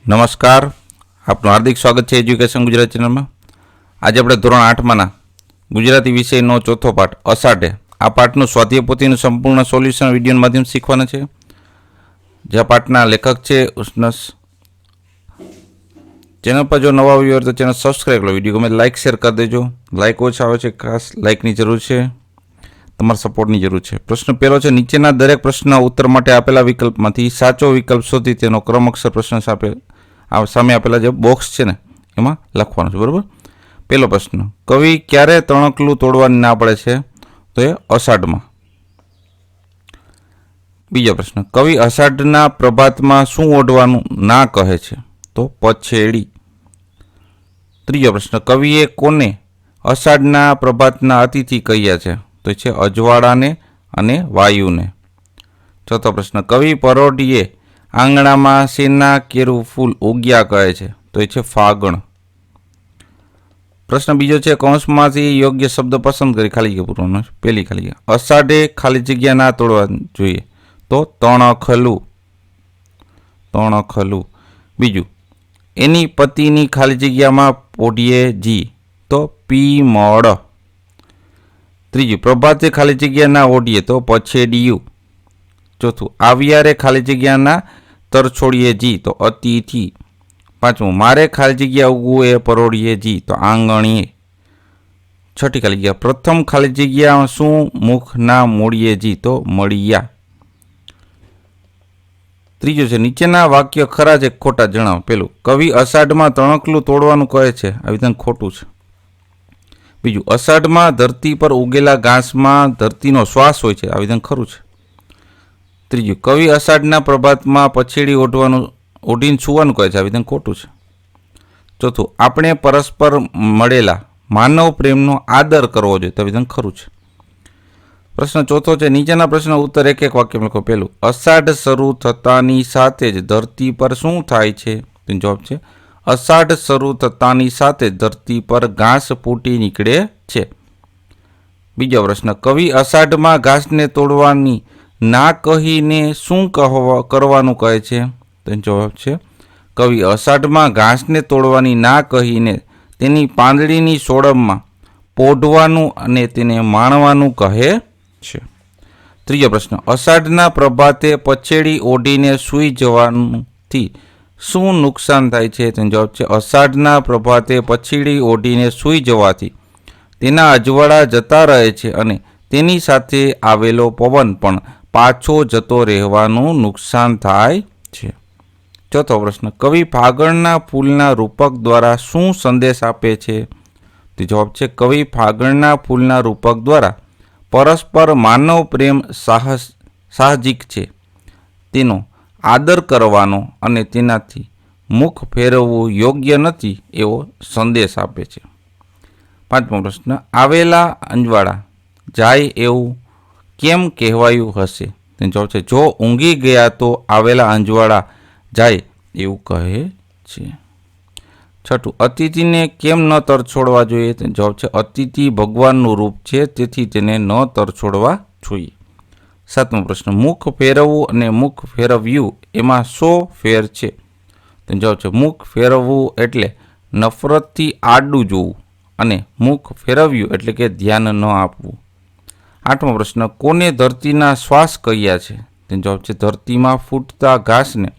નમસ્કાર, આપનું હાર્દિક સ્વાગત છે એજ્યુકેશન ગુજરાત ચેનલમાં. આજે આપણે ધોરણ 8માંના ગુજરાતી વિષયનો ચોથો પાઠ અષાઢે આ પાઠનું સ્વાધ્યાય પોથીનું સંપૂર્ણ સોલ્યુશન વિડીયોના માધ્યમથી શીખવાના છે. જે પાઠના લેખક છે ઉષ્ણસ. ચેનલ પર જો નવા આવ્યો હોય તો ચેનલ સબસ્ક્રાઈબ કરો. વિડીયો ગમે લાઇક શેર કરી દેજો. લાઇક ઓછા આવે છે, ખાસ લાઇકની જરૂર છે, તમારા સપોર્ટની જરૂર છે. પ્રશ્ન પહેલો છે, નીચેના દરેક પ્રશ્નના ઉત્તર માટે આપેલા વિકલ્પમાંથી સાચો વિકલ્પ શોધી તેનો ક્રમ અક્ષર પ્રશ્ન સામે આપેલા જે બોક્સ છે ને એમાં લખવાનું છે. બરાબર. પહેલો પ્રશ્ન, કવિ ક્યારે તણખલું તોડવાની ના પડે છે? તો એ અષાઢમાં. બીજો પ્રશ્ન, કવિ અષાઢના પ્રભાતમાં શું ઓઢવાનું ના કહે છે? તો પછેડી. ત્રીજો પ્રશ્ન, કવિએ કોને અષાઢના પ્રભાતના અતિથિ કહ્યા છે? તો છે અજવાળાને અને વાયુને. ચોથો પ્રશ્ન, કવિ પરોઢીએ આંગણામાં શેના કેરું ફૂલ ઉગ્યા કહે છે? તો એ છે ફાગણ. પ્રશ્ન બીજો છે, કૌંસમાંથી યોગ્ય શબ્દ પસંદ કરી ખાલી જગ્યા પૂરવાનો. પહેલી ખાલી જગ્યા, અષાઢે ખાલી જગ્યા ના તોડવા જોઈએ. તો તણખલું. તણખલું. બીજું, એની પતિની ખાલી જગ્યામાં પોઢીએ જી. તો પીમળ. ત્રીજું, પ્રભાતે ખાલી જગ્યા ના ઓઢીએ. તો પછેડિયું. ચોથું, આવ્યારે ખાલી જગ્યાના તરછોડીએ જી. તો અતિથિ. પાંચમું, મારે ખાલી જગ્યા ઉગવું એ પરોડીએ જી. તો આંગણીએ. છઠ્ઠી ખાલી જગ્યા, પ્રથમ ખાલી જગ્યા શું મુખ ના મોડીએ જી. તો મળિયા. ત્રીજું છે, નીચેના વાક્ય ખરા છે ખોટા જણાવો. પેલું, કવિ અષાઢમાં તણખલું તોડવાનું કહે છે, આ વિધાન ખોટું છે. બીજું, અષાઢમાં ધરતી પર ઉગેલા ઘાસમાં ધરતીનો શ્વાસ હોય છે, આ વિધાન ખરું છે. ત્રીજું, કવિ અષાઢના પ્રભાતમાં પછેડી ઓઢીને છૂવાનું કહે છે, આ વિધાન ખોટું છે. ચોથું, આપણે પરસ્પર મળેલા માનવ પ્રેમનો આદર કરવો જોઈએ, તો વિધાન ખરું છે. પ્રશ્ન ચોથો છે, નીચેના પ્રશ્નનો ઉત્તર એક એક વાક્યમાં લખો. પહેલું, અષાઢ શરૂ થતાની સાથે જ ધરતી પર શું થાય છે? તો જવાબ છે અષાઢ શરૂ થતાની સાથે ધરતી પર ઘાસ ફૂટી નીકળે છે. બીજો પ્રશ્ન, કવિ અષાઢમાં ઘાસને તોડવાની ના કહીને શું કરવાનું કહે છે? તો જવાબ છે કવિ અષાઢમાં ઘાસને તોડવાની ના કહીને તેની પાંદડીની સોડમમાં પોઢવાનું અને તેને માણવાનું કહે છે. ત્રીજો પ્રશ્ન, અષાઢના પ્રભાતે પછેડી ઓઢીને સૂઈ જવાથી શું નુકસાન થાય છે? તેનો જવાબ છે અષાઢના પ્રભાતે પછેડી ઓઢીને સૂઈ જવાથી તેના અજવાળા જતા રહે છે અને તેની સાથે આવેલો પવન પણ પાછો જતો રહેવાનું નુકસાન થાય છે. ચોથો પ્રશ્ન, કવિ ફાગણના ફૂલના રૂપક દ્વારા શું સંદેશ આપે છે? તો જવાબ છે કવિ ફાગણના ફૂલના રૂપક દ્વારા પરસ્પર માનવ પ્રેમ સાહજિક છે, તેનો આદર કરવાનો અને તેનાથી મુખ ફેરવવું યોગ્ય નથી એવો સંદેશ આપે છે. પાંચમો પ્રશ્ન, આવેલા અંજવાળા જાય એવું કેમ કહેવાયું હશે? તેનો જવાબ છે જો ઊંઘી ગયા તો આવેલા અંજવાળા જાય એવું કહે છે. છઠ્ઠું, અતિથિને કેમ ન તરછોડવા જોઈએ? તેનો જવાબ છે અતિથિ ભગવાનનું રૂપ છે, તેથી તેને ન તરછોડવા જોઈએ. સાતમો પ્રશ્ન, મુખ ફેરવવું અને મુખ ફેરવ્યું એમાં શો ફેર છે? તેનો જવાબ છે મુખ ફેરવવું એટલે નફરતથી આડું જોવું અને મુખ ફેરવ્યું એટલે કે ધ્યાન ન આપવું. આઠમો પ્રશ્ન, કોને ધરતીના શ્વાસ કહ્યા છે? તેનો જવાબ છે ધરતીમાં ફૂટતા ઘાસને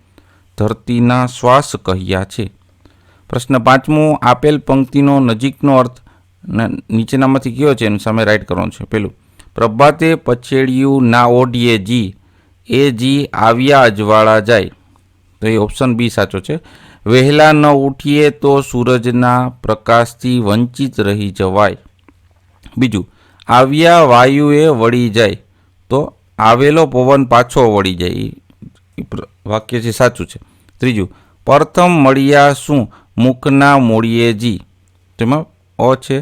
ધરતીના શ્વાસ કહ્યા છે. પ્રશ્ન પાંચમો, આપેલ પંક્તિનો નજીકનો અર્થ નીચેનામાંથી કયો છે એની સામે રાઈટ કરવાનો છે. પેલું, પ્રભાતે પછેડિયું ના ઓઢીએ જી, એ જી આવ્યા અજવાળા જાય. તો એ ઓપ્શન બી સાચો છે. વહેલા ન ઉઠીએ તો સૂરજના પ્રકાશથી વંચિત રહી જવાય. બીજું, આવ્યા વાયુએ વળી જાય, તો આવેલો પવન પાછો વળી જાય. એ વાક્ય છે સાચું છે. ત્રીજું, પ્રથમ મળ્યા શું મુખના મોડીએ જી. તેમાં અ છે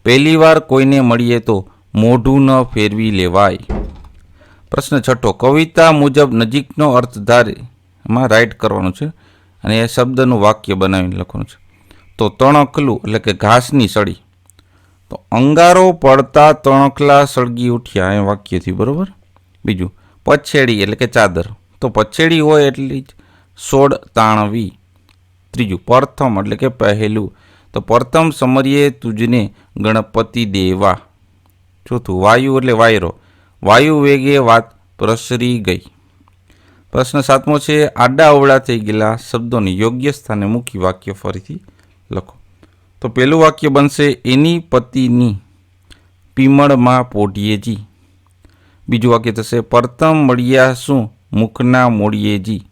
પહેલી વાર કોઈને મળીએ તો મોઢું ન ફેરવી લેવાય. પ્રશ્ન છઠ્ઠો, કવિતા મુજબ નજીકનો અર્થ ધારેમાં રાઈટ કરવાનું છે અને એ શબ્દનું વાક્ય બનાવીને લખવાનું છે. તો તણખલું એટલે કે ઘાસની સળી. તો અંગારો પડતા તણખલા સળગી ઉઠ્યા, એ વાક્યથી બરોબર. બીજું, પછેડી એટલે કે ચાદર. તો પછેડી હોય એટલી જ સોડ તાણવી. ત્રીજું પ્રથમ એટલે કે પહેલું, તો પ્રથમ સમરીએ તુજને ગણપતિ દેવા. ચોથું વાયુ એટલે વાયરો, વાયુ વેગે વાત પ્રસરી ગઈ. પ્રશ્ન 7મો છે આડા અવળા થઈ ગયેલા શબ્દોને યોગ્ય સ્થાને મૂકી વાક્ય ફરીથી લખો. તો પહેલું વાક્ય બનશે એની પતિની પીમળમાં પોઢીએજી. બીજું વાક્ય થશે પ્રથમ મળ્યા શું મુખના મોડીએજી.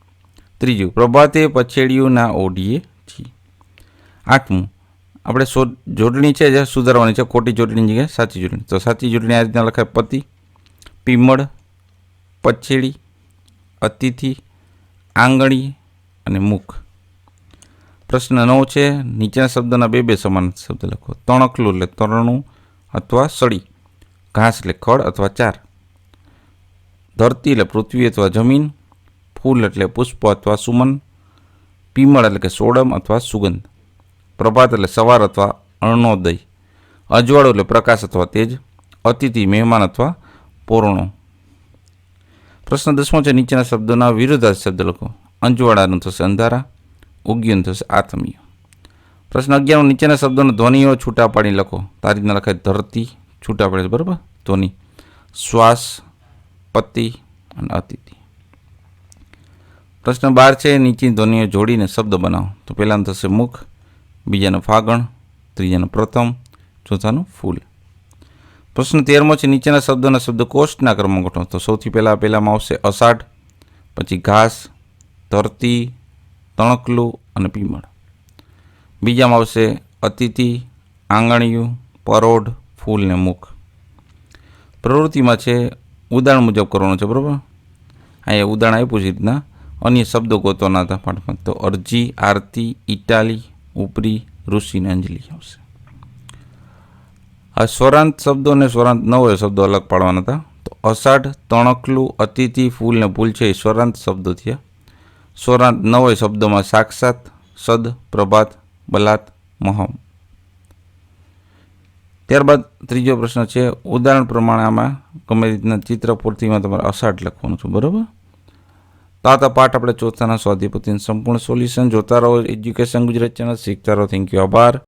ત્રીજું પ્રભાતે પછેડિયું ના ઓઢીએ જી. 8મું આપણે જોડણી છે જે સુધારવાની છે, ખોટી જોડણી જગ્યાએ સાચી જોડણી. તો સાચી જોડણી આ રીતના લખાય પતિ, પીમળ, પછેડી, અતિથિ, આંગળી અને મુખ. પ્રશ્ન 9 છે નીચેના શબ્દના બે સમાન શબ્દ લખો. તણકલું એટલે તરણું અથવા સળી, ઘાસ એટલે ખડ અથવા ચાર, ધરતી એટલે પૃથ્વી અથવા જમીન, ફૂલ એટલે પુષ્પ અથવા સુમન, પીમળ એટલે કે સોડમ અથવા સુગંધ, પ્રભાત એટલે સવાર અથવા અરુણોદય, અજવાળું એટલે પ્રકાશ અથવા તેજ, અતિથિ મહેમાન અથવા પોરણો. પ્રશ્ન 10મો છે નીચેના શબ્દોના વિરુદ્ધાર્થી શબ્દ લખો. અંજવાળાનું થશે અંધારા, ઉગ્યું થશે આત્મીય. પ્રશ્ન 11 નીચેના શબ્દોના ધ્વનિઓ છૂટા પાડી લખો. આ રીતના લખાય ધરતી છૂટા પડે છે બરાબર ધ્વનિ, શ્વાસ, પતિ અને અતિથિ. પ્રશ્ન 12 છે નીચેની ધ્વનિઓ જોડીને શબ્દ બનાવો. તો પહેલાનું થશે મુખ, બીજાનું ફાગણ, ત્રીજાનું પ્રથમ, ચોથાનું ફૂલ. પ્રશ્ન 13મો છે નીચેના શબ્દોના શબ્દકોષ્ઠના ક્રમમાં ગોઠવો. તો સૌથી પહેલામાં આવશે અષાઢ, પછી ઘાસ, ધરતી, તણકલું અને પીમળ. બીજામાં આવશે અતિથિ, આંગણિયું, પરોઢ, ફૂલ ને મુખ. પ્રવૃત્તિમાં છે ઉદાહરણ મુજબ કરવાનું છે બરાબર. અહીંયા ઉદાહરણ આપ્યું છે રીતના અન્ય શબ્દો ગોતવાના હતા પાઠમાં. તો અરજી, આરતી, ઇટાલી, ઉપરી, ઋષિ ને અંજલિ આવશે. આ સ્વરાંત શબ્દો અને સ્વરાંત ન હોય શબ્દો અલગ પાડવાના હતા. તો અષાઢ, તણકલું, અતિથિ, ફૂલ ને ફૂલ છે એ સ્વરાંત શબ્દો થયા. સ્વરાંત ન હોય શબ્દોમાં સાક્ષાત, સદ, પ્રભાત, બલાત, મહમ. ત્યારબાદ ત્રીજો પ્રશ્ન છે ઉદાહરણ પ્રમાણે આમાં ગમે રીતના ચિત્ર પૂર્તિમાં તમારે અષાઢ લખવાનું છે બરાબર. તો આ પાઠ આપણે ચોથાના સ્વાધ્યાય પોથીનું સંપૂર્ણ સોલ્યુશન જોતા રહો. એજ્યુકેશન ગુજરાત ચેનલ શીખતા રહો. થેન્ક યુ, આભાર.